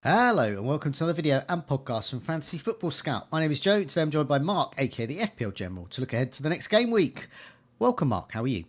Hello and welcome to another video and podcast from Fantasy Football Scout. My name is Joe. Today I'm joined by Mark, aka the FPL General, to look ahead to the next game week. Welcome, Mark. How are you?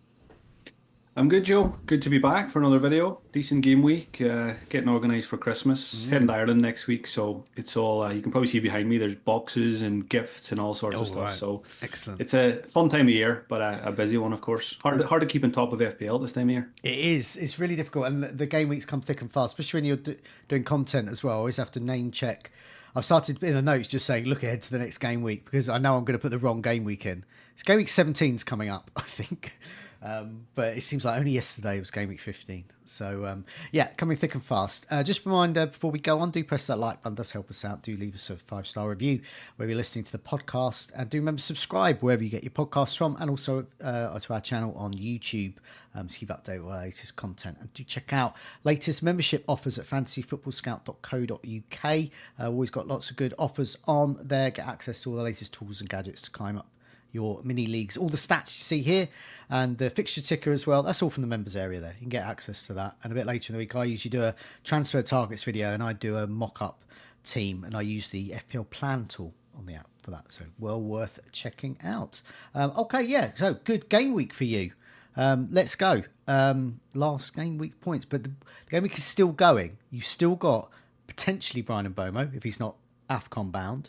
I'm good, Joe. Good to be back for another video. Decent game week. Getting organised for Christmas. Heading to Ireland next week, so it's all. You can probably see behind me. There's boxes and gifts and all sorts of Oh, stuff. right. So Excellent. it's a fun time of year, but a busy one, of course. Hard to keep on top of FPL this time of year. It is. It's really difficult, and the game weeks come thick and fast, especially when you're doing content as well. I always have to name check. I've started in the notes just saying, look ahead to the next game week, because I know I'm going to put the wrong game week in. It's game week 17 is coming up, I think. But it seems like only yesterday was game week 15. So, yeah, coming thick and fast. Just a reminder, before we go on, do press that like button. Does help us out. Do leave us a 5-star review where you're listening to the podcast. And do remember to subscribe wherever you get your podcasts from, and also to our channel on YouTube to keep updated with our latest content. And do check out latest membership offers at fantasyfootballscout.co.uk. Always got lots of good offers on there. Get access to all the latest tools and gadgets to climb up your mini leagues, all the stats you see here, and the fixture ticker as well. That's all from the members area there. You can get access to that. And a bit later in the week, I usually do a transfer targets video, and I do a mock-up team, and I use the FPL plan tool on the app for that. So well worth checking out. Okay, yeah, so good game week for you. Let's go. Last game week points, but the game week is still going. You've still got potentially Brian Mbomo if he's not AFCON bound,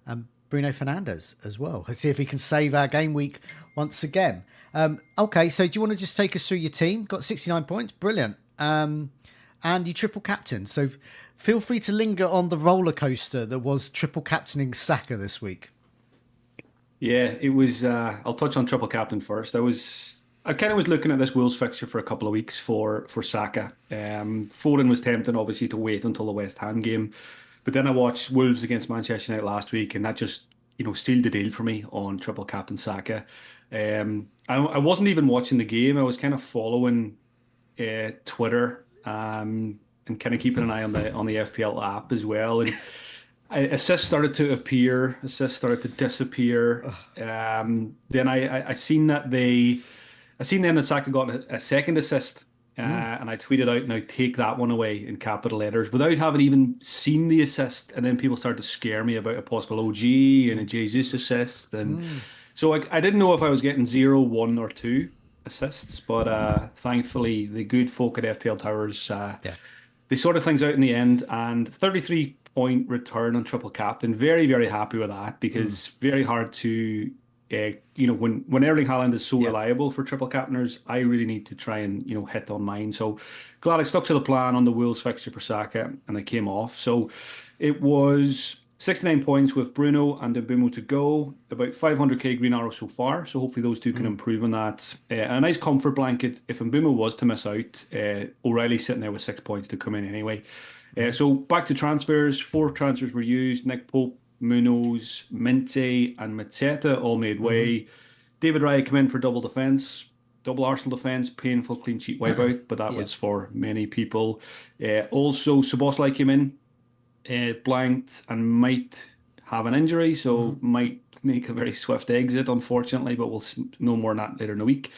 and Bruno Fernandes as well. Let's see if he can save our game week once again. Okay, so do you want to just take us through your team? Got 69 points, brilliant. And you triple captain, so feel free to linger on the roller coaster that was triple captaining Saka this week. Yeah, it was. I'll touch on triple captain first. I kind of was looking at this Wolves fixture for a couple of weeks for Saka. Foden was tempting, obviously, to wait until the West Ham game. But then I watched Wolves against Manchester United last week, and that just, sealed the deal for me on triple captain Saka. I wasn't even watching the game. I was kind of following Twitter and kind of keeping an eye on the FPL app as well. And assists started to appear, assists started to disappear. Then I seen then that Saka got a second assist. And I tweeted out, now take that one away in capital letters without having even seen the assist. And then people started to scare me about a possible OG and a Jesus assist. And so I didn't know if I was getting 0, 1, or 2 assists. But thankfully, the good folk at FPL Towers, they sorted things out in the end. And 33-point return on triple captain. Very, very happy with that, because very hard to when Erling Haaland is so reliable for triple captainers, I really need to try and, hit on mine. So glad I stuck to the plan on the Wolves fixture for Saka, and I came off. So it was 69 points with Bruno and Mbeumo to go, about 500k green arrow so far. So hopefully those two can improve on that. A nice comfort blanket if Mbeumo was to miss out. O'Reilly's sitting there with 6 points to come in anyway. So back to transfers. 4 transfers were used. Nick Pope, Munoz, Minte, and Mateta all made way. David Raya came in for double defence, double Arsenal defence, painful clean sheet wipeout, but that was for many people. Also, Szoboszlai came in, blanked, and might have an injury, so might make a very swift exit, unfortunately, but we'll know more on that later in the week.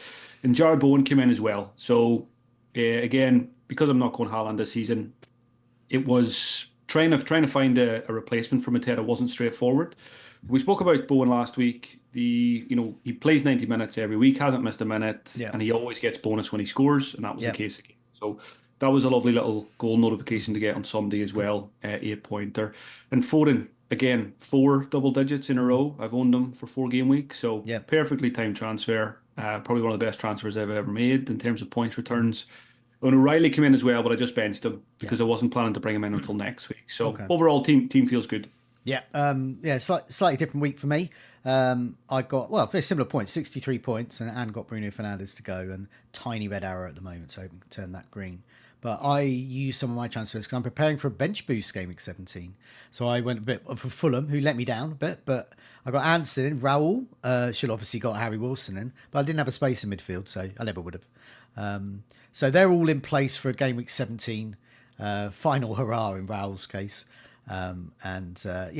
And Jared Bowen came in as well. So, again, because I'm not going Haaland this season, it was trying to find a replacement for Mateta wasn't straightforward. We spoke about Bowen last week. He plays 90 minutes every week, hasn't missed a minute, and he always gets bonus when he scores, and that was the case again. So that was a lovely little goal notification to get on Sunday as well, 8-pointer. And Foden, again, 4 double digits in a row. I've owned him for 4 game weeks, so perfectly timed transfer. Probably one of the best transfers I've ever made in terms of points returns. And O'Reilly came in as well, but I just benched him because I wasn't planning to bring him in until next week. So overall, team feels good. Yeah, slightly different week for me. I got, very similar points, 63 points, and got Bruno Fernandes to go, and tiny red arrow at the moment, so I can turn that green. But I used some of my transfers because I'm preparing for a bench boost game week 17. So I went a bit for Fulham, who let me down a bit, but I got Anderson in, Raul, should obviously got Harry Wilson in, but I didn't have a space in midfield, so I never would have. So they're all in place for a game week 17, final hurrah in Raul's case. I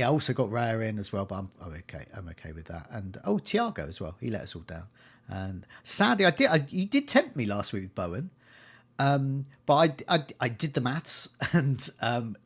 also got Raya in as well, but I'm okay. I'm okay with that. And Thiago as well. He let us all down. And sadly, you did tempt me last week with Bowen. But I did the maths and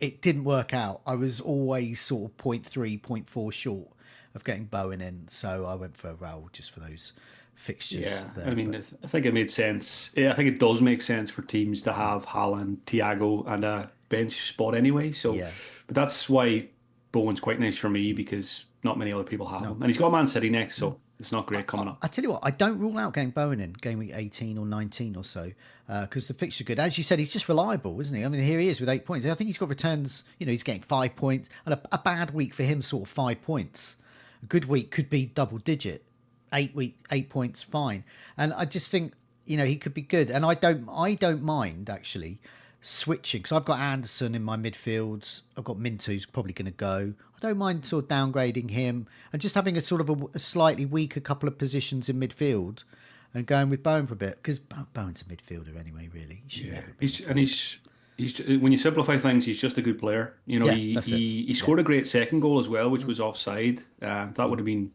it didn't work out. I was always sort of point 0.3, point 0.4 short of getting Bowen in. So I went for Raul just for those fixtures Yeah, I there. mean, But I think it made sense. Yeah, I think it does make sense for teams to have Haaland, Thiago, and a bench spot anyway. So, yeah, but that's why Bowen's quite nice for me because not many other people have no. him, and he's got Man City next, so it's not I, great I, coming up. I tell you what, I don't rule out getting Bowen in game week 18 or 19 or so because the fixture good. As you said, he's just reliable, isn't he? I mean, here he is with 8 points. I think he's got returns. He's getting 5 points, and a bad week for him, sort of 5 points. A good week could be double digit. 8 points, fine. And I just think he could be good. And I don't mind actually switching because I've got Anderson in my midfields. I've got Minto who's probably going to go. I don't mind sort of downgrading him and just having a sort of a slightly weaker couple of positions in midfield and going with Bowen for a bit because Bowen's a midfielder anyway. Really, he should Yeah, never be in he's the and squad. he's when you simplify things, he's just a good player. You know, Yeah, he that's it. he he Yeah, scored a great second goal as well, which was offside. That would have been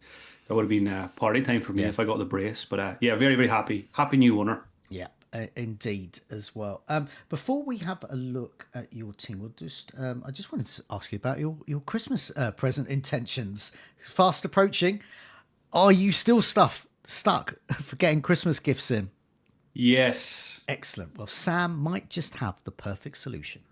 party time for me yeah. if I got the brace. But yeah, very very happy new owner. Yeah, indeed as well. Before we have a look at your team, I just wanted to ask you about your Christmas present intentions. Fast approaching. Are you still stuck for getting Christmas gifts in? Yes. Excellent. Well, Sam might just have the perfect solution.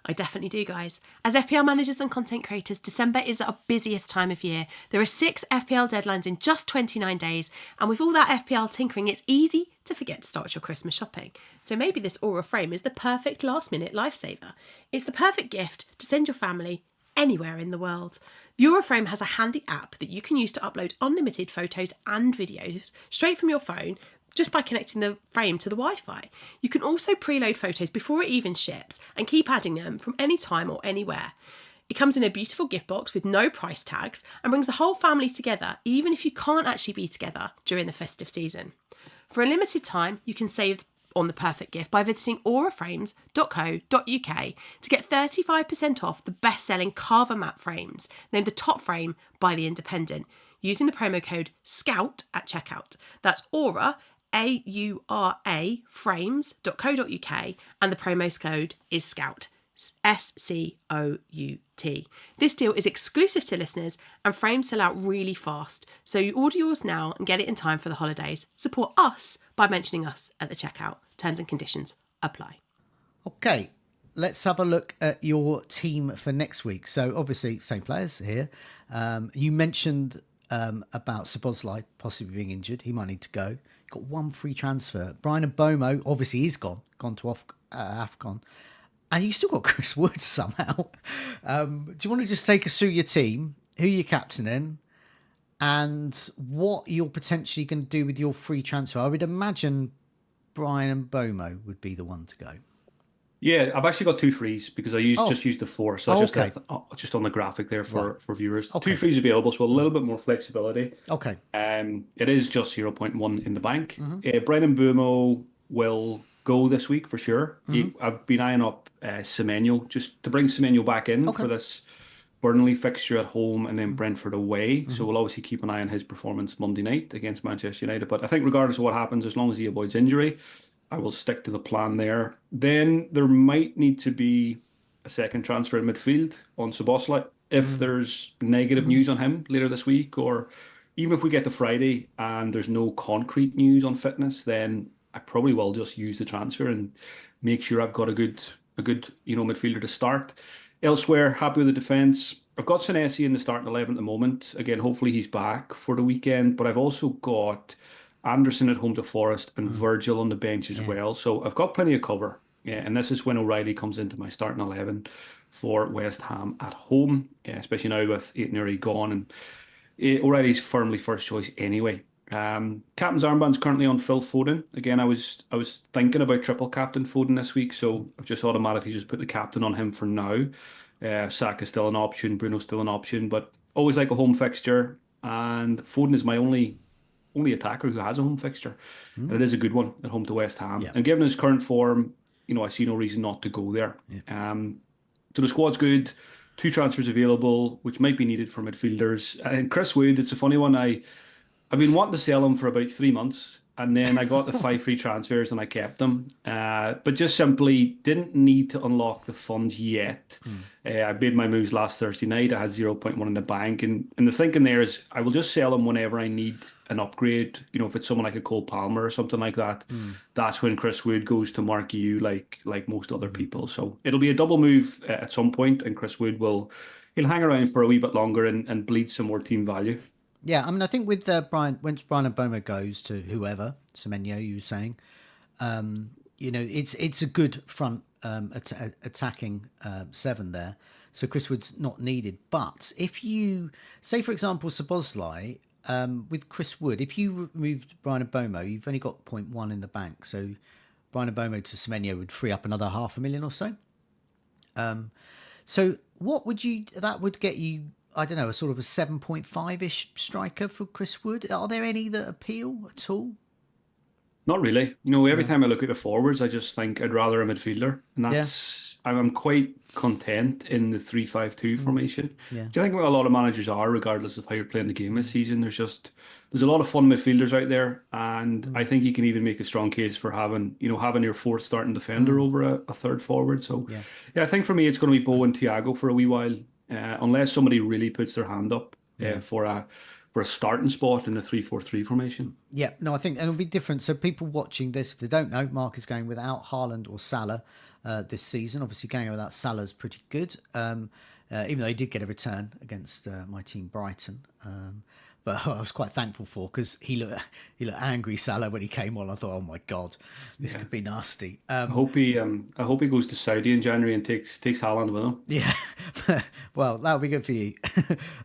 I definitely do, guys. As FPL managers and content creators, December is our busiest time of year. There are 6 FPL deadlines in just 29 days, and with all that FPL tinkering, it's easy to forget to start your Christmas shopping. So maybe this Aura frame is the perfect last-minute lifesaver. It's the perfect gift to send your family anywhere in the world. The Aura frame has a handy app that you can use to upload unlimited photos and videos straight from your phone just by connecting the frame to the Wi-Fi. You can also preload photos before it even ships and keep adding them from any time or anywhere. It comes in a beautiful gift box with no price tags and brings the whole family together, even if you can't actually be together during the festive season. For a limited time, you can save on the perfect gift by visiting auraframes.co.uk to get 35% off the best-selling Carver matte frames, named the top frame by The Independent, using the promo code SCOUT at checkout. That's Aura, AURA, frames.co.uk, and the promo code is SCOUT. SCOUT. This deal is exclusive to listeners and frames sell out really fast, so you order yours now and get it in time for the holidays. Support us by mentioning us at the checkout. Terms and conditions apply. Okay, let's have a look at your team for next week. So obviously, same players here. You mentioned about Szoboszlai possibly being injured. He might need to go. Got one free transfer. Brian Mbomo, obviously he's gone to AFCON. And you still got Chris Wood somehow. Do you want to just take us through your team, who you're captaining, and what you're potentially going to do with your free transfer? I would imagine Brian Mbomo would be the one to go. Yeah, I've actually got two frees because I Oh, just used the four, so it's okay. just on the graphic there Right. for viewers. Two Okay. frees available, so a little bit more flexibility. Okay. It is just 0.1 in the bank. Brennan Bumo will go this week for sure. I've been eyeing up Semenyo just to bring Semenyo back in Okay. for this Burnley fixture at home and then Brentford away. So we'll obviously keep an eye on his performance Monday night against Manchester United. But I think regardless of what happens, as long as he avoids injury, I will stick to the plan there. Then there might need to be a second transfer in midfield on Szoboszlai if there's negative news on him later this week, or even if we get to Friday and there's no concrete news on fitness, then I probably will just use the transfer and make sure I've got a good midfielder to start. Elsewhere, happy with the defence. I've got Senesi in the starting 11 at the moment. Again, hopefully he's back for the weekend. But I've also got Anderson at home to Forest and Virgil on the bench as Yeah. well. So I've got plenty of cover. Yeah, and this is when O'Reilly comes into my starting 11 for West Ham at home, yeah, especially now with Aït-Nouri gone. And O'Reilly's firmly first choice anyway. Captain's armband's currently on Phil Foden. Again, I was thinking about triple captain Foden this week, so I've just automatically just put the captain on him for now. Saka's still an option, Bruno's still an option, but always like a home fixture. And Foden is my only attacker who has a home fixture, and it is a good one at home to West Ham. Yeah. And given his current form, I see no reason not to go there. So the squad's good. Two transfers available, which might be needed for midfielders. And Chris Wood, it's a funny one. I've been wanting to sell him for about 3 months. and then I got the 5 free transfers and I kept them. But just simply didn't need to unlock the funds yet. I made my moves last Thursday night. I had 0.1 in the bank, and the thinking there is I will just sell them whenever I need an upgrade. You know, if it's someone like a Cole Palmer or something like that, that's when Chris Wood goes to Mark U like most other people. So it'll be a double move at some point, and Chris Wood he'll hang around for a wee bit longer and bleed some more team value. Yeah, I mean, I think with Brian, once Brian Obama goes to whoever, Semenyo, you were saying, it's a good front attacking 7 there. So Chris Wood's not needed. But if you, say, for example, Szoboszlai, with Chris Wood, if you removed Brian Obama, you've only got 0.1 in the bank. So Brian Obama to Semenyo would free up another 500,000 or so. So what that would get you, I don't know, a sort of a 7.5-ish striker for Chris Wood. Are there any that appeal at all? Not really. You know, every time I look at the forwards, I just think I'd rather a midfielder. And I'm quite content in the 3-5-2 formation. Yeah. Do you think a lot of managers are, regardless of how you're playing the game this season? There's a lot of fun midfielders out there, and I think you can even make a strong case for having your fourth starting defender over a third forward. So yeah, I think for me it's going to be Bo and Thiago for a wee while, unless somebody really puts their hand up for a starting spot in the 3-4-3 formation. Yeah, no, I think and it'll be different. So people watching this, if they don't know, Mark is going without Haaland or Salah this season. Obviously, going without Salah is pretty good, even though he did get a return against my team Brighton. But I was quite thankful for, because he looked angry, Salah, when he came on. I thought, oh my God, this could be nasty. I hope he goes to Saudi in January and takes Haaland with him. Yeah, well, that'll be good for you.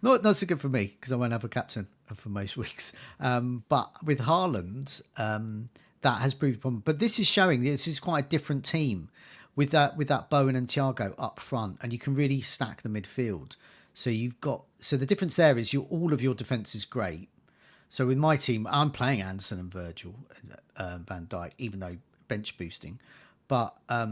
not so good for me, because I won't have a captain for most weeks. But with Haaland, that has proved a problem. But this is showing this is quite a different team with that Bowen and Thiago up front, and you can really stack the midfield. So the difference there is all of your defence is great. So with my team, I'm playing Anderson and Virgil, Van Dijk, even though bench boosting. But, I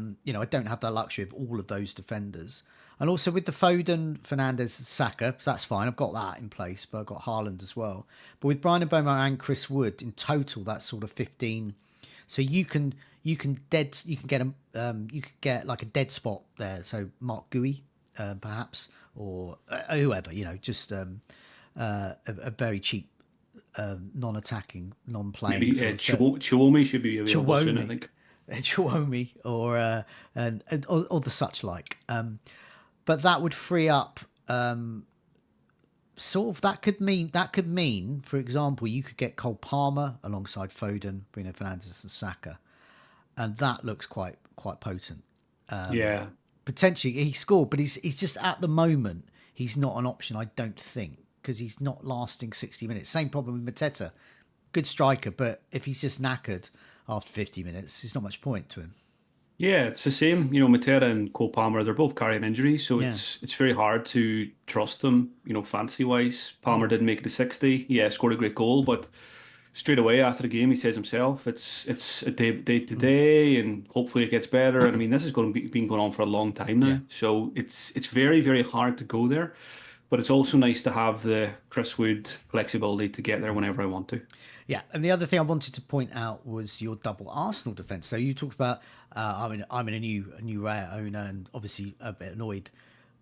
don't have the luxury of all of those defenders. And also with the Foden, Fernandes, Saka, so that's fine. I've got that in place, but I've got Haaland as well. But with Brian Obama and Chris Wood, in total, that's sort of 15. So you can get like a dead spot there. So Mark Gui, perhaps, or whoever, just a very cheap, non-attacking, non-playing. Maybe Chiwomi should be available soon, I think. Chiwomi or the such like. But that would free up. That could mean, for example, you could get Cole Palmer alongside Foden, Bruno Fernandes, and Saka, and that looks quite potent. Potentially he scored, but he's just at the moment he's not an option, I don't think, because he's not lasting 60 minutes. Same problem with Mateta, good striker, but if he's just knackered after 50 minutes, there's not much point to him. Yeah, it's the same. Mateta and Cole Palmer, they're both carrying injuries, so it's very hard to trust them, fantasy wise. Palmer didn't make the 60. Yeah, scored a great goal, but straight away after the game, he says himself, it's a day to day, and hopefully it gets better. And I mean, this is been going on for a long time now, so it's very, very hard to go there. But it's also nice to have the Chris Wood flexibility to get there whenever I want to. Yeah, and the other thing I wanted to point out was your double Arsenal defence. So you talked about I'm in a new Raya owner, and obviously a bit annoyed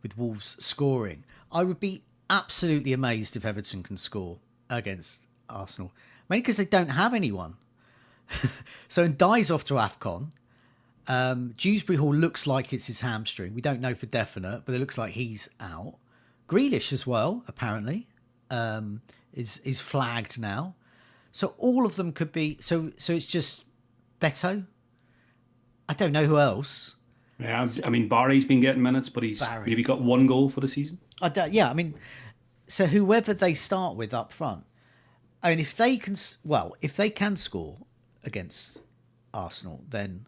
with Wolves scoring. I would be absolutely amazed if Everton can score against Arsenal, mainly because they don't have anyone. So Ndye's off to AFCON. Dewsbury Hall looks like it's his hamstring. We don't know for definite, but it looks like he's out. Grealish as well, apparently, is flagged now. So all of them could be. So it's just Beto. I don't know who else. Yeah, I mean Barry's been getting minutes, but he's maybe got one goal for the season. So whoever they start with up front, I mean, if they can score against Arsenal, then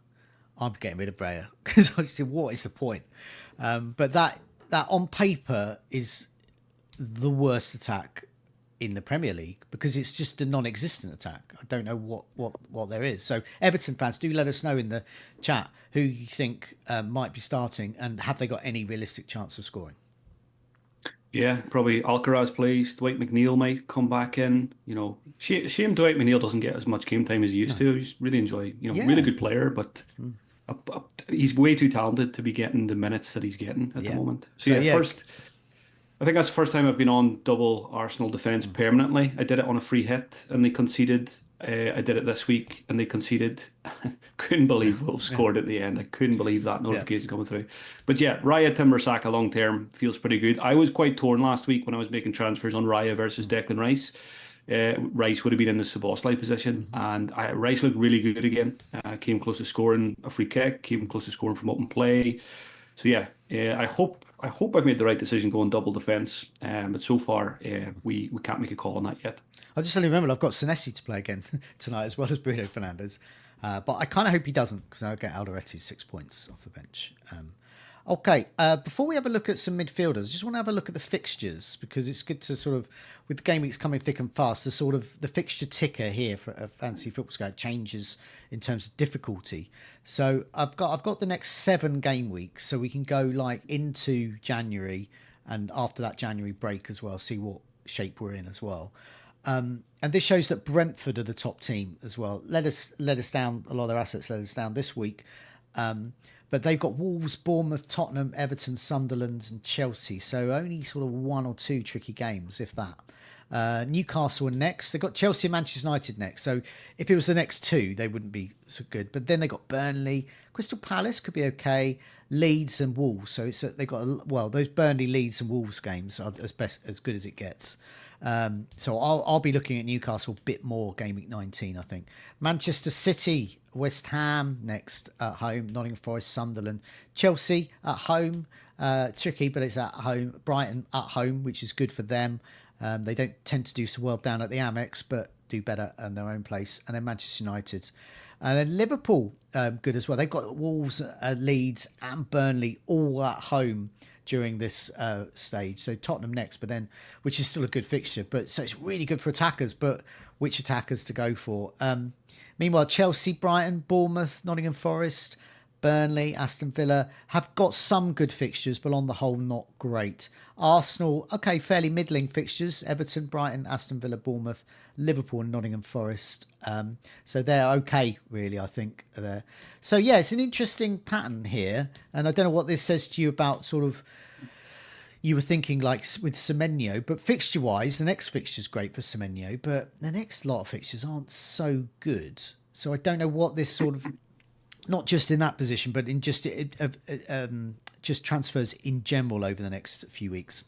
I'm getting rid of Raya, because I said, what is the point? But that on paper is the worst attack in the Premier League, because it's just a non-existent attack. I don't know what there is. So Everton fans, do let us know in the chat who you think might be starting, and have they got any realistic chance of scoring? Yeah, probably Alcaraz plays. Dwight McNeil might come back in. Shame Dwight McNeil doesn't get as much game time as he used to. I just really enjoy, really Yeah. good player, but he's way too talented to be getting the minutes that he's getting at the Yeah. moment. So So yeah, yeah. I think that's the first time I've been on double Arsenal defense permanently. I did it on a free hit and they conceded. I did it this week and they conceded. Couldn't believe Wolves scored at the end. I couldn't believe that Yeah. notification coming through. But yeah, Raya Timber Saka long term feels pretty good. I was quite torn last week when I was making transfers on Raya versus Declan Rice. Rice would have been in the Szoboszlai position, and Rice looked really good again. Came close to scoring a free kick, came close to scoring from open play. So yeah, I hope I've made the right decision going double defence. But so far, we can't make a call on that yet. I just only remembered I've got Senesi to play again tonight as well as Bruno Fernandes. But I kind of hope he doesn't because I'll get Aldereti's 6 points off the bench. Okay, before we have a look at some midfielders, I just want to have a look at the fixtures because it's good to sort of, with game weeks coming thick and fast, the sort of the fixture ticker here for a fantasy football scout changes in terms of difficulty. So I've got the next 7 game weeks, so we can go like into January and after that January break as well, see what shape we're in as well. And this shows that Brentford are the top team as well. Let us down. A lot of their assets let us down this week. But they've got Wolves, Bournemouth, Tottenham, Everton, Sunderland and Chelsea. So only sort of 1 or 2 tricky games, if that. Newcastle are next. They've got Chelsea and Manchester United next. So if it was the next 2, they wouldn't be so good. But then they've got Burnley. Crystal Palace could be okay. Leeds and Wolves. So they've got, those Burnley, Leeds and Wolves games are as good as it gets. So I'll be looking at Newcastle a bit more game week 19, I think. Manchester City, West Ham next at home, Nottingham Forest, Sunderland, Chelsea at home, tricky, but it's at home. Brighton at home, which is good for them. They don't tend to do so well down at the Amex, but do better in their own place. And then Manchester United. And then Liverpool, good as well. They've got Wolves, Leeds and Burnley all at home during this stage. So Tottenham next, but then, which is still a good fixture. But so it's really good for attackers, but which attackers to go for? Meanwhile, Chelsea, Brighton, Bournemouth, Nottingham Forest, Burnley, Aston Villa have got some good fixtures, but on the whole, not great. Arsenal, okay, fairly middling fixtures. Everton, Brighton, Aston Villa, Bournemouth, Liverpool and Nottingham Forest. So they're okay, really, I think. There. So, yeah, it's an interesting pattern here. And I don't know what this says to you about sort of, you were thinking like with Semenyo, but fixture-wise, the next fixture's great for Semenyo, but the next lot of fixtures aren't so good. So I don't know what this sort of, not just in that position, but in just transfers in general over the next few weeks.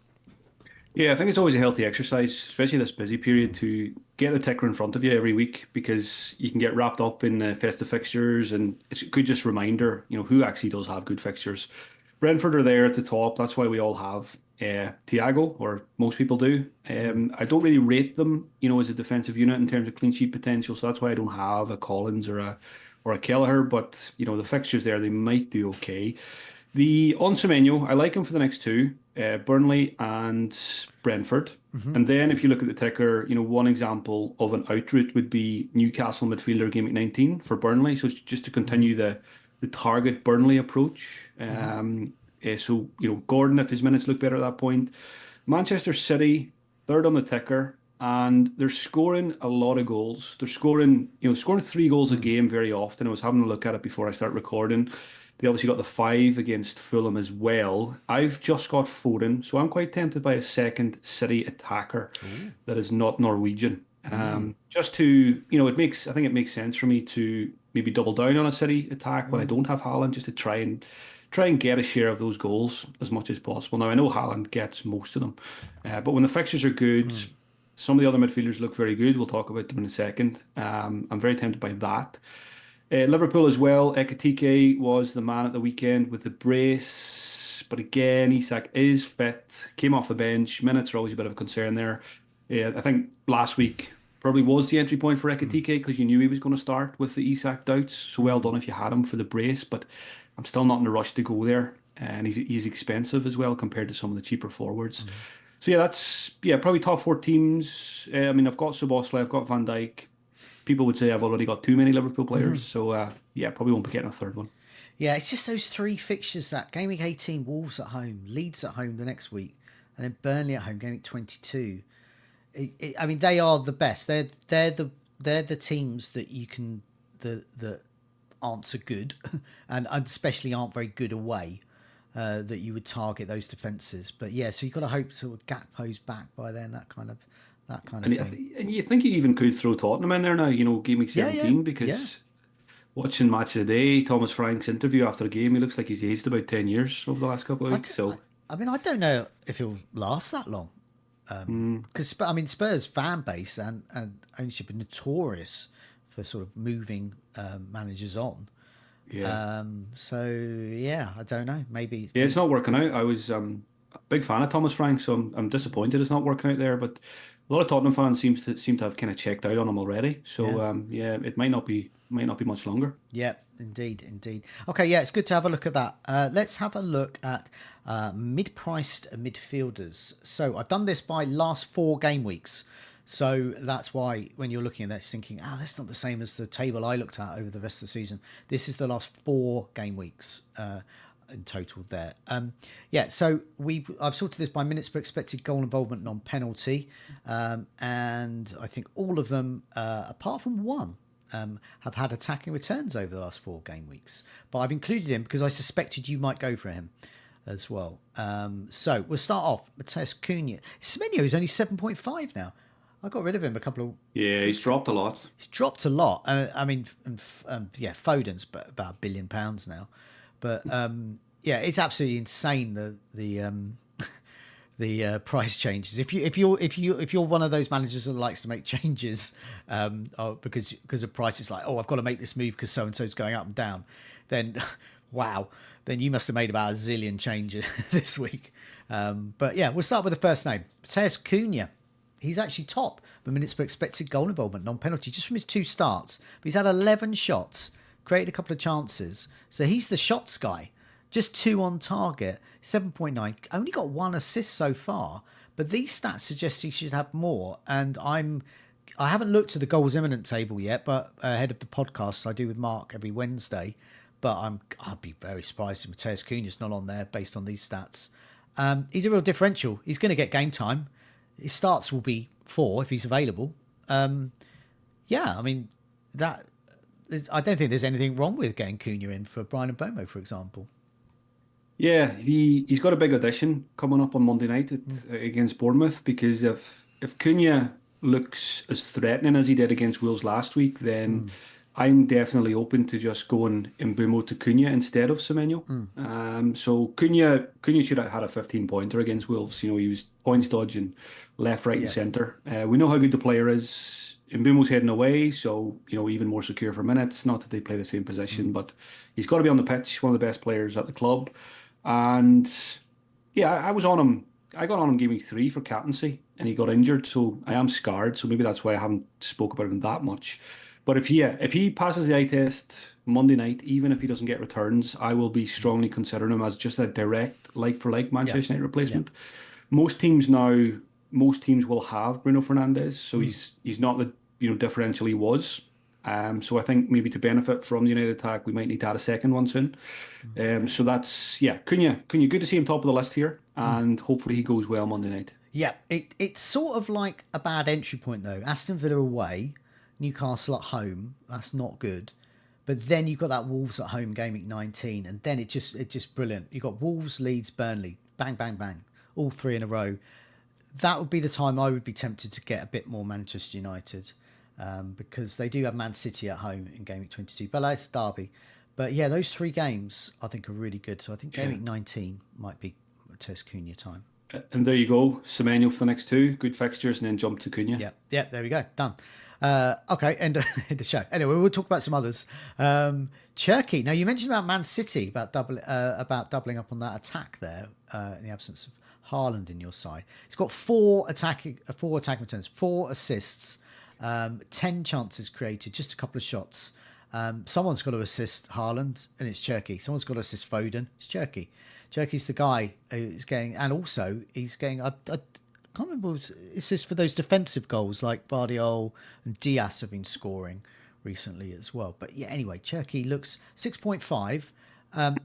Yeah, I think it's always a healthy exercise, especially this busy period, to get the ticker in front of you every week because you can get wrapped up in the festive fixtures, and it's a good just reminder, who actually does have good fixtures. Brentford are there at the top. That's why we all have Thiago, or most people do. I don't really rate them, as a defensive unit in terms of clean sheet potential. So that's why I don't have a Collins or a Kelleher. But the fixtures there, they might do okay. On Semenyo, I like him for the next 2, Burnley and Brentford. And then if you look at the ticker, one example of an out route would be Newcastle midfielder game week 19 for Burnley. So it's just to continue the target Burnley approach. So, Gordon, if his minutes look better at that point. Manchester City, 3rd on the ticker, and they're scoring a lot of goals. They're scoring 3 goals a game very often. I was having a look at it before I start recording. They obviously got the 5 against Fulham as well. I've just got Foden, so I'm quite tempted by a second City attacker that is not Norwegian. Just to, I think it makes sense for me to maybe double down on a City attack when I don't have Haaland, just to try and get a share of those goals as much as possible. Now, I know Haaland gets most of them, but when the fixtures are good, some of the other midfielders look very good. We'll talk about them in a second. I'm very tempted by that. Liverpool as well. Ekitike was the man at the weekend with the brace. But again, Isak is fit. Came off the bench. Minutes are always a bit of a concern there. I think last week probably was the entry point for Ekitike because you knew he was going to start with the Isak doubts. So well done if you had him for the brace. But I'm still not in a rush to go there. And he's expensive as well compared to some of the cheaper forwards. So yeah, that's probably top 4 teams. I mean, I've got Szoboszlai, I've got Van Dijk. People would say I've already got too many Liverpool players. So probably won't be getting a 3rd one. Yeah, it's just those 3 fixtures that game week 18, Wolves at home, Leeds at home the next week, and then Burnley at home, Gameweek 22. I mean, they are the best. They're the teams that you can that aren't so good, and especially aren't very good away. That you would target those defences, but yeah, so you've got to hope sort of Gakpo's back by then, that kind of thing. And you think you even could throw Tottenham in there now, Game Week 17, because yeah. watching Match of the Day, Thomas Frank's interview after the game, he looks like he's aged about 10 years over the last couple of weeks. I mean, I don't know if he'll last that long. Because I mean, Spurs fan base and ownership are notorious for sort of moving managers on. Yeah. So yeah, I don't know. Maybe. Yeah, it's not working out. I was a big fan of Thomas Frank, so I'm disappointed it's not working out there. But a lot of Tottenham fans seem to have kind of checked out on him already. So yeah, it might not be much longer. Yeah, indeed. Okay, yeah, it's good to have a look at that. Let's have a look at mid-priced midfielders. So I've done this by last 4 game weeks. So that's why when you're looking at that, thinking, that's not the same as the table I looked at over the rest of the season. This is the last 4 game weeks in total there. So I've sorted this by minutes per expected goal involvement, non-penalty. And I think all of them, apart from one, have had attacking returns over the last 4 game weeks. But I've included him because I suspected you might go for him as well. So we'll start off. Mateus Cunha. Semenyo is only 7.5 now. I got rid of him a couple of... Yeah, he's dropped a lot. He's dropped a lot. I mean, Foden's about £1 billion now. But it's absolutely insane the price changes. If you're one of those managers that likes to make changes because of prices, like, I've got to make this move because so and so's going up and down, then wow, then you must have made about a zillion changes this week. But yeah, we'll start with the first name, Mateus Cunha. He's actually top for minutes per expected goal involvement, non-penalty, just from his 2 starts. But he's had 11 shots, created a couple of chances. So he's the shots guy. Just 2 on target, 7.9. Only got 1 assist so far. But these stats suggest he should have more. And I haven't looked at the goals imminent table yet, but ahead of the podcast I do with Mark every Wednesday. But I'd be very surprised if Mateus Cunha's not on there based on these stats. He's a real differential. He's going to get game time. His starts will be 4 if he's available. I mean, that I don't think there's anything wrong with getting Cunha in for Brian Mbomo, for example. Yeah, he's got a big audition coming up on Monday night against Bournemouth, because if Cunha looks as threatening as he did against Wolves last week, then I'm definitely open to just going Mbumo to Cunha instead of Semenyo. So Cunha should have had a 15-pointer against Wolves. He was points dodging left, right, and centre. We know how good the player is. Mbumo's heading away, so even more secure for minutes. Not that they play the same position, but he's got to be on the pitch. One of the best players at the club, and yeah, I was on him. I got on him game week 3 for captaincy, and he got injured, so I am scarred. So maybe that's why I haven't spoke about him that much. But if he passes the eye test Monday night, even if he doesn't get returns, I will be strongly considering him as just a direct like-for-like Manchester United replacement. Yeah. Most teams will have Bruno Fernandes, so he's not the differential he was. So I think maybe to benefit from the United attack, we might need to add a second one soon. So that's Cunha, good to see him top of the list here, and hopefully he goes well Monday night. Yeah, it's sort of like a bad entry point though. Aston Villa away, Newcastle at home, that's not good. But then you've got that Wolves at home game week 19, and then it's just brilliant. You've got Wolves, Leeds, Burnley, bang, bang, bang, all 3 in a row. That would be the time I would be tempted to get a bit more Manchester United, because they do have Man City at home in game week 22. Villa, it's Derby. But yeah, those 3 games I think are really good. So I think game week 19 might be Mateus Cunha time. And there you go, Semenyo for the next 2, good fixtures, and then jump to Cunha. Yeah, there we go, done. Okay, end of the show. Anyway, we'll talk about some others. Cherky. Now, you mentioned about Man City, about doubling up on that attack there in the absence of Haaland in your side. He's got 4 attacking returns, 4 assists, 10 chances created, just a couple of shots. Someone's got to assist Haaland, and it's Cherky. Someone's got to assist Foden. It's Cherky. Cherky's the guy who's getting, and also he's getting. I can't remember assists for those defensive goals like Bardiol and Diaz have been scoring recently as well. But yeah, anyway, Cherky looks 6.5.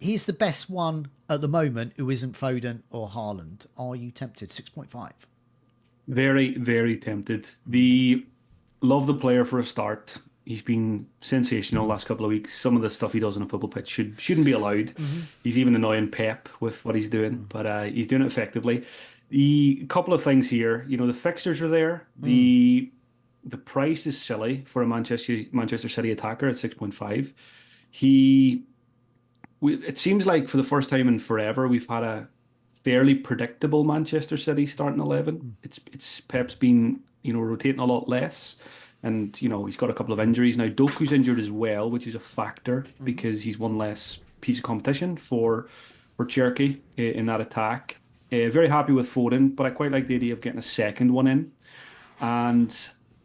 He's the best one at the moment who isn't Foden or Haaland. Are you tempted? 6.5. Very, very tempted. Love the player for a start. He's been sensational last couple of weeks. Some of the stuff he does on a football pitch shouldn't be allowed. He's even annoying Pep with what he's doing, but he's doing it effectively. The couple of things here, the fixtures are there. The price is silly for a Manchester City attacker at 6.5. It seems like for the first time in forever we've had a fairly predictable Manchester City starting 11. It's Pep's been rotating a lot less, and he's got a couple of injuries now. Doku's injured as well, which is a factor because he's one less piece of competition for Cherky in that attack. Very happy with Foden, but I quite like the idea of getting a second one in. And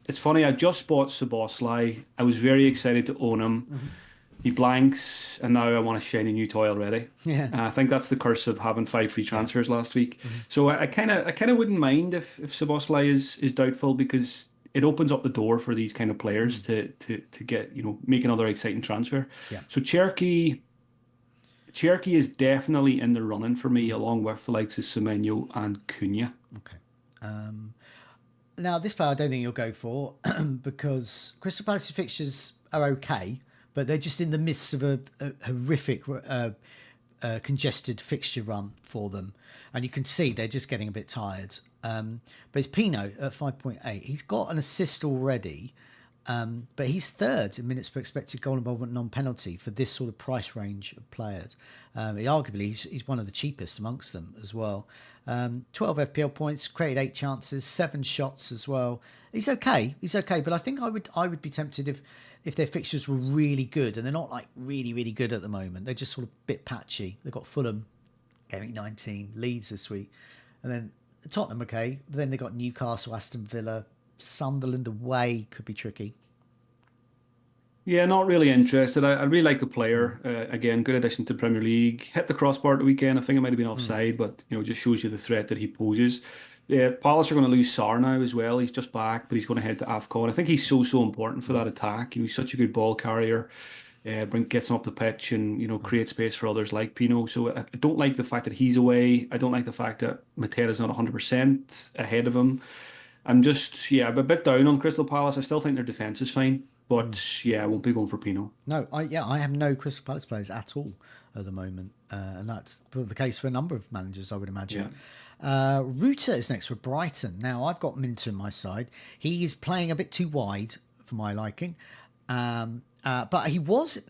it's funny, I just bought Szoboszlai. I was very excited to own him. He blanks, and now I want a shiny new toy already. Yeah, I think that's the curse of having 5 free transfers last week. So I kind of wouldn't mind if Szoboszlai is doubtful, because it opens up the door for these kind of players to get make another exciting transfer. Yeah. So Cherky is definitely in the running for me, along with the likes of Semenyo and Cunha. Okay. Now, this player I don't think you'll go for because Crystal Palace's fixtures are okay, but they're just in the midst of a horrific congested fixture run for them. And you can see they're just getting a bit tired. But it's Pino at 5.8. He's got an assist already, but he's third in minutes per expected goal involvement non-penalty for this sort of price range of players. He's one of the cheapest amongst them as well. 12 FPL points, created 8 chances, 7 shots as well. He's okay, but I think I would be tempted if their fixtures were really good, and they're not like really, really good at the moment. They're just sort of a bit patchy. They've got Fulham, Gameweek 19, Leeds this week, and then Tottenham, okay. But then they've got Newcastle, Aston Villa, Sunderland away could be tricky. Yeah, not really interested. I really like the player. Again, good addition to Premier League. Hit the crossbar at the weekend. I think it might have been offside, but just shows you the threat that he poses. Palace are going to lose Sarr now as well. He's just back, but he's going to head to AFCON. I think he's so important for that attack. He's such a good ball carrier. Gets him up the pitch and creates space for others like Pino. So I don't like the fact that he's away. I don't like the fact that Matera's not 100% ahead of him. I'm just I'm a bit down on Crystal Palace. I still think their defence is fine, but I won't be going for Pino. No, I have no Crystal Palace players at all at the moment, and that's the case for a number of managers, I would imagine. Ruta is next for Brighton. Now, I've got Minter on my side. He's playing a bit too wide for my liking, but he was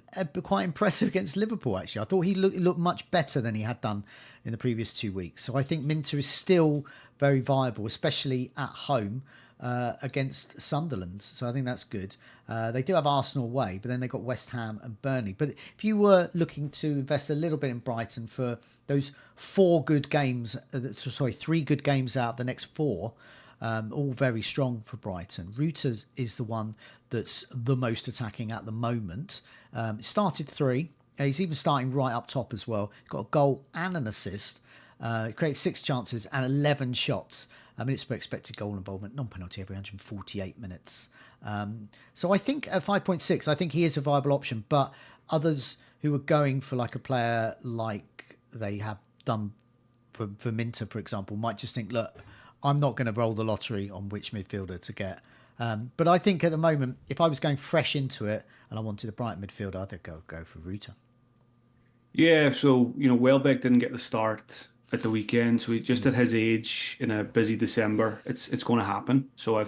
quite impressive against Liverpool, actually. I thought he looked much better than he had done in the previous 2 weeks. So I think Minter is still very viable, especially at home against Sunderland. So I think that's good. They do have Arsenal away, but then they've got West Ham and Burnley. But if you were looking to invest a little bit in Brighton for those 3 good games out of the next 4, all very strong for Brighton. Ruta is the one that's the most attacking at the moment. Started 3. He's even starting right up top as well. Got a goal and an assist. Created 6 chances and 11 shots. Minutes per expected goal involvement, non-penalty every 148 minutes. So I think at 5.6, I think he is a viable option. But others who are going for like a player like they have done for Minter, for example, might just think, look, I'm not going to roll the lottery on which midfielder to get. But I think at the moment, if I was going fresh into it and I wanted a Brighton midfielder, I'd go for Ruta. Yeah, so, Welbeck didn't get the start at the weekend, so just at his age in a busy December, it's going to happen. So I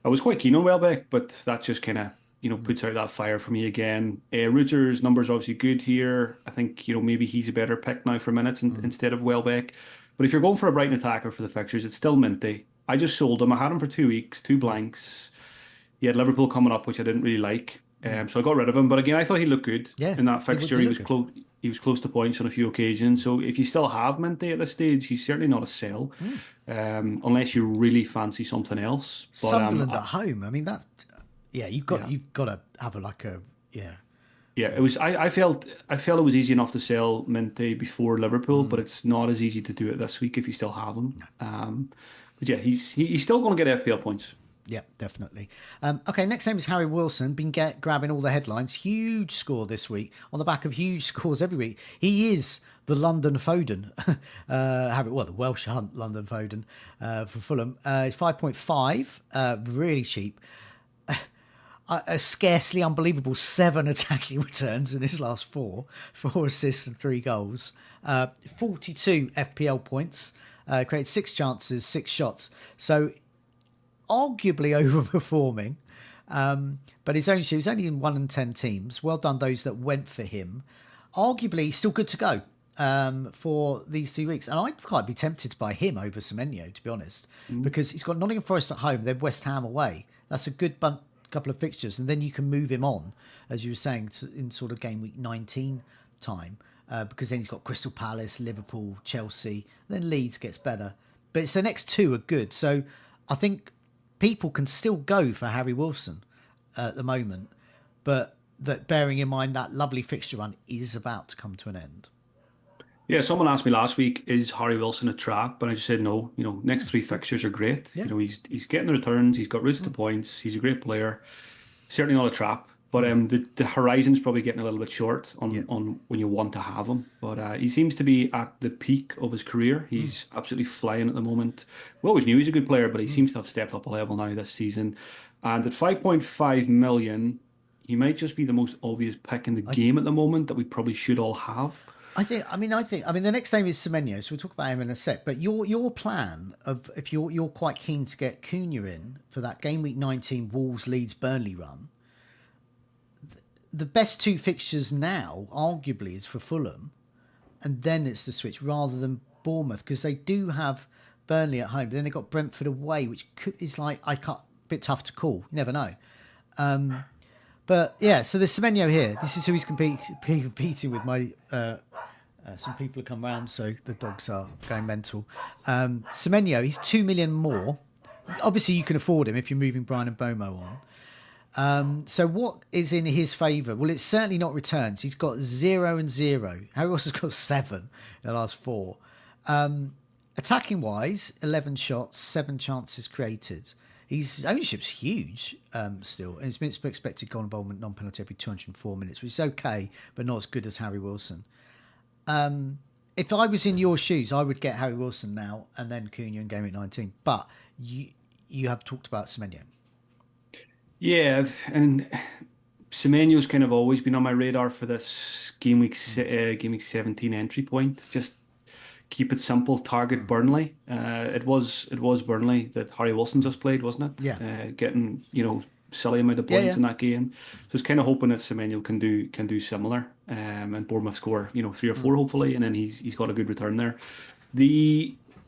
was quite keen on Welbeck, but that just kind of puts out that fire for me again. Reuter's numbers obviously good here. I think maybe he's a better pick now for minutes instead of Welbeck. But if you're going for a Brighton attacker for the fixtures, it's still minty. I just sold him. I had him for 2 weeks, 2 blanks. He had Liverpool coming up, which I didn't really like. So I got rid of him. But again, I thought he looked good in that fixture. He was close. He was close to points on a few occasions. So if you still have Minty at this stage, he's certainly not a sell, unless you really fancy something else. But, Sunderland at home. I mean, that's you've got to have Yeah, it was. I felt it was easy enough to sell Minty before Liverpool, but it's not as easy to do it this week if you still have him. But yeah, he's still going to get FPL points. Yeah, definitely. Okay, next name is Harry Wilson. Been grabbing all the headlines. Huge score this week on the back of huge scores every week. He is the London Foden. The Welsh Hunt London Foden for Fulham. It's 5.5, really cheap. A scarcely unbelievable 7 attacking returns in his last 4 assists and 3 goals. 42 FPL points. Created 6 chances, 6 shots. So arguably overperforming, but his ownership is only in 1 in 10 teams. Well done those that went for him. Arguably still good to go for these 2 weeks, and I'd quite be tempted by him over Semenyo, to be honest, because he's got Nottingham Forest at home, then West Ham away. That's a good couple of fixtures, and then you can move him on, as you were saying, in sort of game week 19 time, because then he's got Crystal Palace, Liverpool, Chelsea, then Leeds gets better, but it's the next 2 are good. So I think people can still go for Harry Wilson at the moment, but that bearing in mind that lovely fixture run is about to come to an end. Yeah, someone asked me last week, is Harry Wilson a trap? And I just said no. Next 3 fixtures are great. Yeah. He's getting the returns. He's got routes to points. He's a great player. Certainly not a trap. But the horizon's probably getting a little bit short on when you want to have him. But he seems to be at the peak of his career. He's absolutely flying at the moment. We always knew he's a good player, but he seems to have stepped up a level now this season. And at 5.5 million, he might just be the most obvious pick in the game at the moment that we probably should all have. I think the next name is Semenyo, so we'll talk about him in a sec. But your plan of, if you're quite keen to get Cunha in for that game week 19 Wolves Leeds Burnley run, the best 2 fixtures now arguably is for Fulham, and then it's the switch rather than Bournemouth, because they do have Burnley at home, but then they've got Brentford away, which is like a bit tough to call. You never know. But yeah, so there's Semenyo here. This is who he's competing with. Some people have come round, so the dogs are going mental. Semenyo, he's 2 million more. Obviously, you can afford him if you're moving Brian and Bomo on. So what is in his favour? Well, it's certainly not returns. He's got 0 and 0. Harry Wilson's got 7 in the last 4. Attacking wise, 11 shots, 7 chances created. His ownership's huge still, and his minutes per expected goal involvement non-penalty every 204 minutes, which is okay, but not as good as Harry Wilson. If I was in your shoes, I would get Harry Wilson now and then Cunha in game week 19. But you have talked about Semenyo. Yeah, and Semenyo's kind of always been on my radar for this game week 17 entry point. Just keep it simple. Target Burnley. It was Burnley that Harry Wilson just played, wasn't it? Yeah. Getting silly amount of points in that game. So it's kind of hoping that Semenyo can do similar. And Bournemouth score 3 or 4 hopefully, and then he's got a good return there.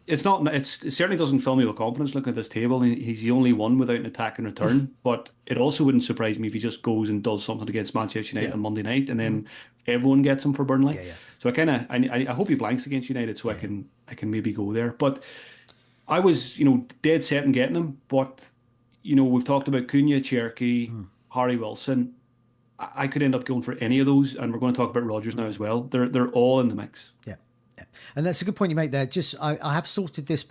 It certainly doesn't fill me with confidence looking at this table. He's the only one without an attack and return, but it also wouldn't surprise me if he just goes and does something against Manchester United on Monday night, and then everyone gets him for Burnley. So I hope he blanks against United, so I can maybe go there. But I was dead set in getting him. But we've talked about Cunha, Cherky, Harry Wilson. I could end up going for any of those, and we're going to talk about Rodgers now as well. They're all in the mix. Yeah. And that's a good point you make there. Just I have sorted this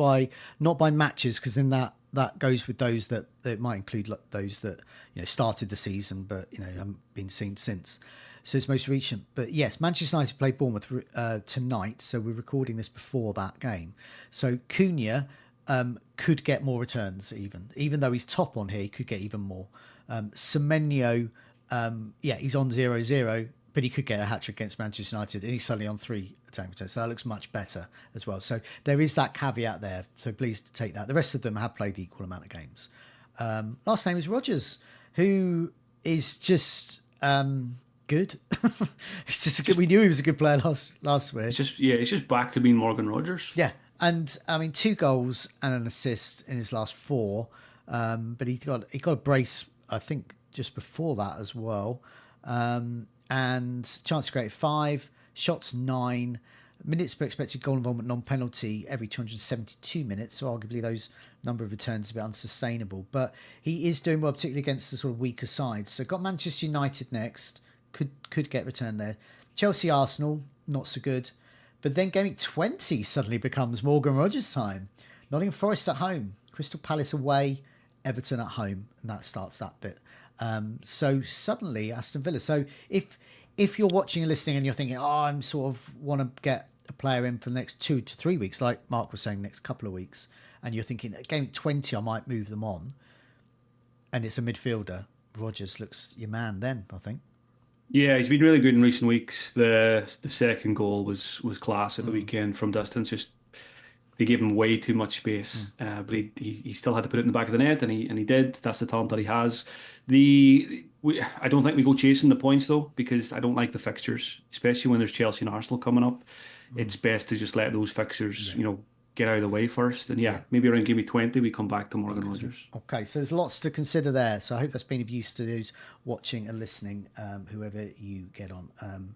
not by matches, because then that goes with those that it might include those that started the season but haven't been seen since. So it's most recent. But yes, Manchester United play Bournemouth tonight, so we're recording this before that game. So Cunha could get more returns even though he's top on here, he could get even more. Semenyo, he's on 0-0, but he could get a hat-trick against Manchester United, and he's suddenly on 3 attacking returns, so that looks much better as well. So there is that caveat there, so please take that. The rest of them have played the equal amount of games. Last name is Rodgers, who is just good. It's just good. We knew he was a good player last week. He's just back to being Morgan Rodgers. Yeah, and I mean 2 goals and an assist in his last 4, but he got a brace, I think, just before that as well. And chance created 5, shots 9, minutes per expected goal involvement non-penalty every 272 minutes. So arguably those number of returns are a bit unsustainable. But he is doing well, particularly against the sort of weaker sides. So got Manchester United next, could get return there. Chelsea, Arsenal, not so good. But then game week 20 suddenly becomes Morgan Rodgers time. Nottingham Forest at home, Crystal Palace away, Everton at home, and that starts that bit. So suddenly Aston Villa. So if you're watching and listening and you're thinking, oh, I'm sort of want to get a player in for the next 2 to 3 weeks, like Mark was saying, next couple of weeks, and you're thinking, game 20, I might move them on, and it's a midfielder, Rodgers looks your man then, I think. Yeah, he's been really good in recent weeks. The second goal was class at the weekend from distance. Just they gave him way too much space, but he still had to put it in the back of the net, and he did. That's the talent that he has. I don't think we go chasing the points though, because I don't like the fixtures, especially when there's Chelsea and Arsenal coming up. It's best to just let those fixtures, get out of the way first. And maybe around game week 20 we come back to Morgan Rodgers. Okay, so there's lots to consider there. So I hope that's been of use to those watching and listening, whoever you get on.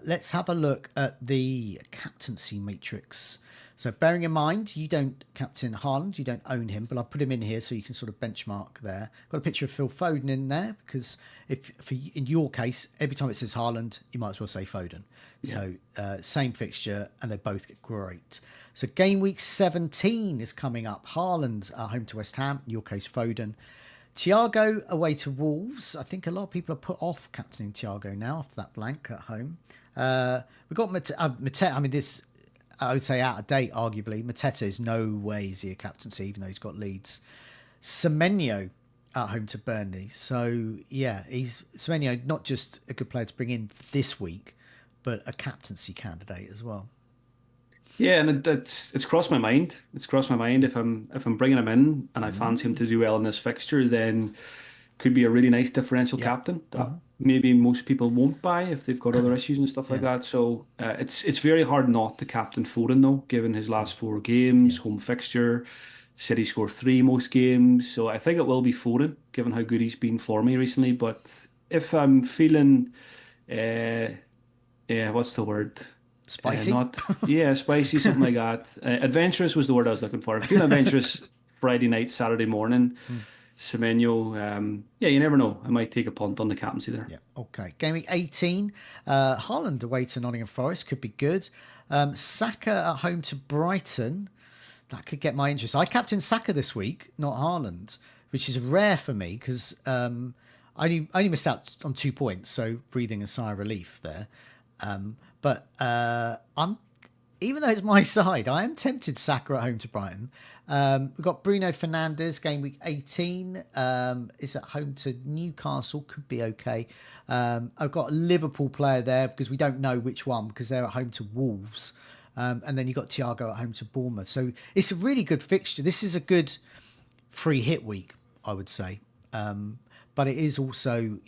Let's have a look at the captaincy matrix. So bearing in mind, you don't captain Haaland, you don't own him, but I'll put him in here so you can sort of benchmark there. Got a picture of Phil Foden in there because in your case, every time it says Haaland, you might as well say Foden. Yeah. So same fixture, and they both get great. So game week 17 is coming up. Haaland home to West Ham, in your case Foden. Thiago away to Wolves. I think a lot of people are put off captaining Thiago now after that blank at home. We've got Mateta. I mean, this, I would say, out of date, arguably. Mateta is no way is he a captaincy, even though he's got Leeds. Semenyo at home to Burnley. So, yeah, Semenyo, not just a good player to bring in this week, but a captaincy candidate as well. Yeah, and it's crossed my mind. It's crossed my mind if I'm bringing him in and I fancy him to do well in this fixture, then could be a really nice differential captain that maybe most people won't buy if they've got other issues and stuff like that. So it's very hard not to captain Foden though, given his last 4 games, home fixture. City score 3 most games, so I think it will be Foden, given how good he's been for me recently. But if I'm feeling, what's the word? Spicy? Spicy, something like that. Adventurous was the word I was looking for. I'm feeling adventurous Friday night, Saturday morning. Semenyo, you never know. I might take a punt on the captaincy there. Yeah, okay. Game week 18, Haaland away to Nottingham Forest could be good. Saka at home to Brighton, that could get my interest. I captained Saka this week, not Haaland, which is rare for me because I only missed out on 2 points, so breathing a sigh of relief there. But I'm, even though it's my side, I am tempted Saka at home to Brighton. We've got Bruno Fernandes, game week 18, is at home to Newcastle, could be okay. I've got a Liverpool player there because we don't know which one because they're at home to Wolves. And then you've got Thiago at home to Bournemouth. So it's a really good fixture. This is a good free hit week, I would say. But it is also,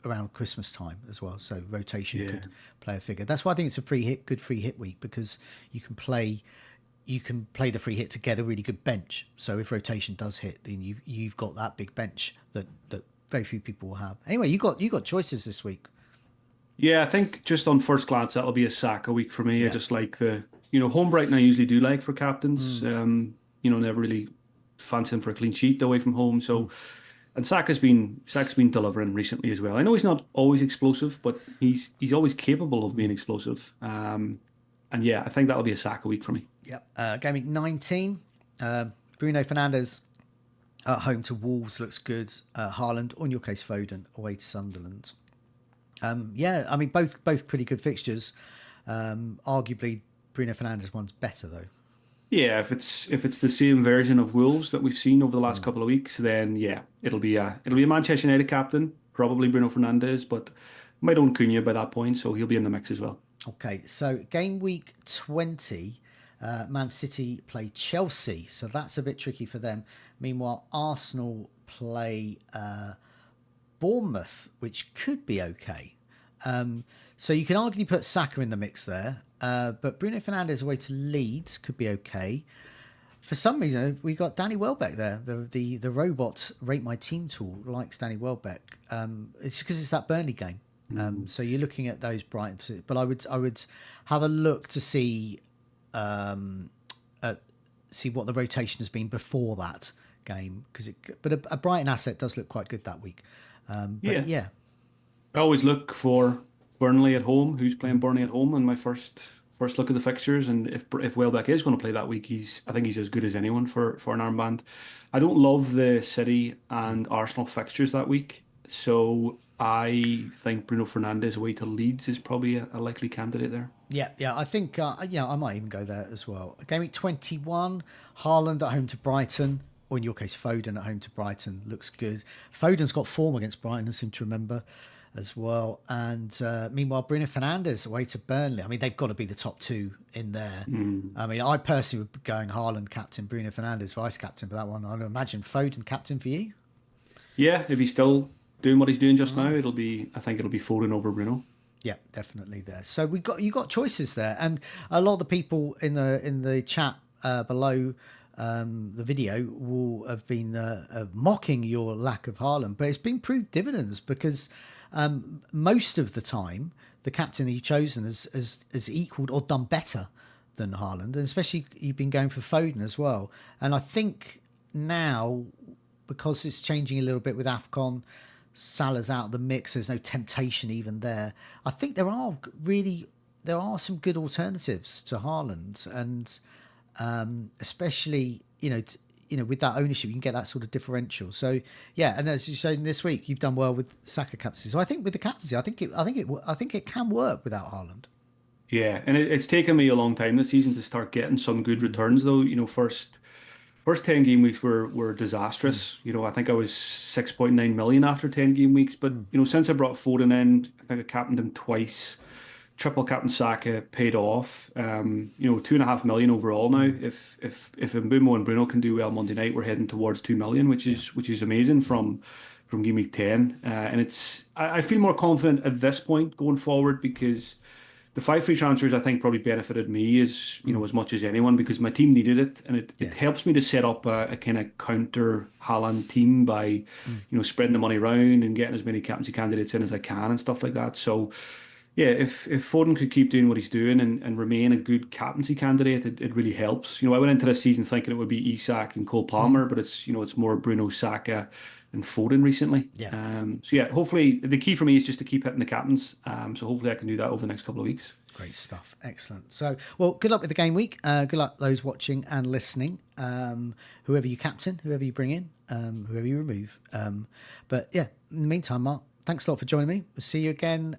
around Christmas time as well, so rotation could play a figure. That's why I think it's a good free hit week, because you can play the free hit to get a really good bench. So if rotation does hit, then you've got that big bench that very few people will have. Anyway, you got choices this week. Yeah, I think just on first glance that'll be a Saka week for me. I just like the home Brighton I usually do like for captains. Never really fancy him for a clean sheet away from home. So. And Saka's been delivering recently as well. I know he's not always explosive, but he's always capable of being explosive. I think that'll be a Saka week for me. Yep. Game week 19, Bruno Fernandes at home to Wolves looks good. Haaland, or in your case Foden, away to Sunderland. Both pretty good fixtures. Arguably, Bruno Fernandes one's better though. Yeah, if it's the same version of Wolves that we've seen over the last couple of weeks, then it'll be a Manchester United captain, probably Bruno Fernandes, but might own Cunha by that point, so he'll be in the mix as well. Okay, so game week 20, Man City play Chelsea, so that's a bit tricky for them. Meanwhile, Arsenal play Bournemouth, which could be okay. So you can arguably put Saka in the mix there. But Bruno Fernandes away to Leeds could be okay. For some reason, we got Danny Welbeck there. The robot Rate My Team tool likes Danny Welbeck. It's because it's that Burnley game. So you're looking at those Brighton. But I would have a look to see what the rotation has been before that game. But a Brighton asset does look quite good that week. I always look for Burnley at home. Who's playing Burnley at home in my first first look at the fixtures, and if Welbeck is going to play that week, I think he's as good as anyone for an armband. I don't love the City and Arsenal fixtures that week, so I think Bruno Fernandes away to Leeds is probably a likely candidate there. Yeah, I think I might even go there as well. Game week 21, Haaland at home to Brighton, or in your case, Foden at home to Brighton looks good. Foden's got form against Brighton, I seem to remember, as well. And meanwhile, Bruno Fernandes away to Burnley. I mean, they've got to be the top two in there. I mean, I personally would be going Haaland captain, Bruno Fernandes vice captain for that one. I'd imagine Foden captain for you. Yeah, if he's still doing what he's doing just now, I think it'll be Foden over Bruno. Yeah, definitely there. So you got choices there, and a lot of the people in the chat below the video will have been mocking your lack of Haaland, but it's been proved dividends because most of the time the captain you've chosen has equaled or done better than Haaland, and especially you've been going for Foden as well. And I think now, because it's changing a little bit with AFCON, Salah's out of the mix, there's no temptation even there. I think there are some good alternatives to Haaland, and especially with that ownership you can get that sort of differential. So yeah, and as you said this week, you've done well with Saka captaincy. So I think with the captaincy, I think it can work without Haaland. Yeah, and it's taken me a long time this season to start getting some good returns though. First 10 game weeks were disastrous. I think I was 6.9 million after 10 game weeks. But, since I brought Foden in, I think I captained him twice. Triple captain Saka paid off. 2.5 million overall now. If Mbeumo and Bruno can do well Monday night, we're heading towards 2 million, which is amazing from game week 10. And I feel more confident at this point going forward because the 5 free transfers I think probably benefited me as much as anyone because my team needed it, and it helps me to set up a kind of counter Haaland team by spreading the money around and getting as many captaincy candidates in as I can and stuff like that. So yeah, if Foden could keep doing what he's doing and remain a good captaincy candidate, it really helps. I went into this season thinking it would be Isak and Cole Palmer, but it's more Bruno, Saka and Foden recently. Yeah. So yeah, hopefully the key for me is just to keep hitting the captains. So hopefully I can do that over the next couple of weeks. Great stuff. Excellent. So, well, good luck with the game week. Good luck those watching and listening. Whoever you captain, whoever you bring in, whoever you remove. But yeah, in the meantime, Mark, thanks a lot for joining me. We'll see you again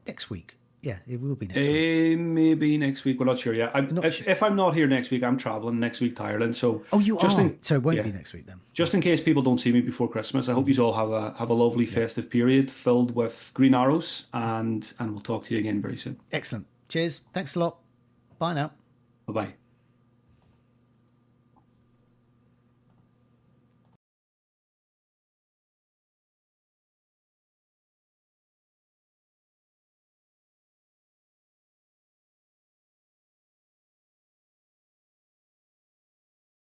next week. Yeah, it will be next week. Maybe next week. We're not sure yet. If I'm not here next week, I'm traveling next week to Ireland. So you are. So it won't be next week then. Just in case people don't see me before Christmas, I hope you all have a lovely festive period filled with green arrows, and we'll talk to you again very soon. Excellent. Cheers. Thanks a lot. Bye now. Bye bye.